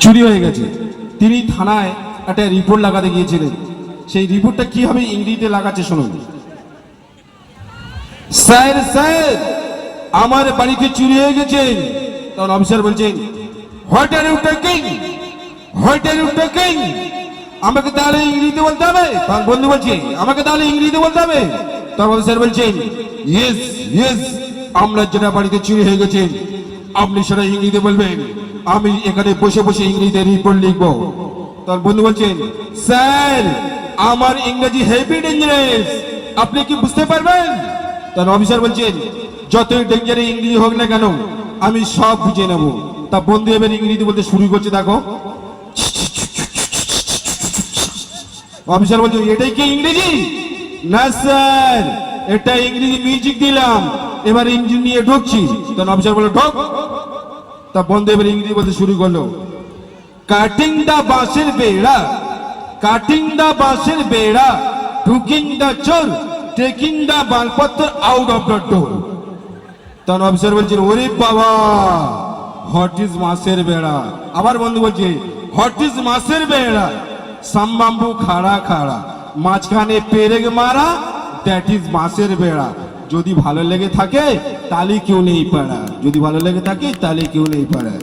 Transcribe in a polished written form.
চুরি হয়ে গেছে। তিনি থানায় একটা রিপোর্ট লাগাতে গিয়েছিলেন। সেই রিপোর্টটা কিভাবে ইংরেজিতে লাগাচ্ছে শুনুন। স্যার স্যার, আমার বাড়িতে চুরি হয়ে গেছে। তখন অফিসার বলছেন, what are you taking, what are you taking. আমাকে তাহলে ইংরেজিতে বলতে হবে। তখন বন্ধু বলছে, আমাকে তাহলে ইংরেজিতে বলতে হবে। তখন অফিসার বলছেন, ইয়েস ইয়েস, আমরা যেটা বাড়িতে চুরি হয়ে গেছে আপনি সেটা ইংরেজিতে বলবেন, আমি এখানে বসে বসে ইংরেজিতে রিপোর্ট লিখবো। তখন বন্ধু বলছেন, স্যার আমার ইংরেজি হেভি ডেঞ্জারাস, আপনি কি বুঝতে পারবেন? তখন অফিসার বলছেন, যতই ডেঞ্জারে ইংরেজি হোক না কেন আমি সব বুঝে নেব। তা বন্ধু এবার ইংরেজি বলতে শুরু করছে, দেখো। অফিসার বলছে, এটাই কি ইংরেজি? না স্যার, এটা ইংরেজি মিউজিক দিলাম, এবার ইঞ্জিন নিয়ে ঢুকছি। তখন অফিসার বলল, ঢোক। তা বন্ধু এবার ইংরেজি বলতে শুরু করলো, কাটিং দা বাঁশের বেড়া, কাটিং দা বাঁশের বেড়া, ঢুকিং দা চোর, টেকিং দা মালপত্র আউট অফ দ্য ডোর। তখন অফিসার বলছে, ওরে বাবা, হোয়াট ইজ মাছের বেড়া? আবার বন্ধু বলছে, হোয়াট ইজ মাছের বেড়া? সাম্বাম্বু খাড়া খাড়া, মাঝখানে পেরেক মারা, দ্যাট ইজ মাছের বেড়া। যদি ভালো লেগে থাকে তাহলে কেউ নেই পাড়া, যদি ভালো লেগে থাকে তাহলে কেউ নেই পাড়া।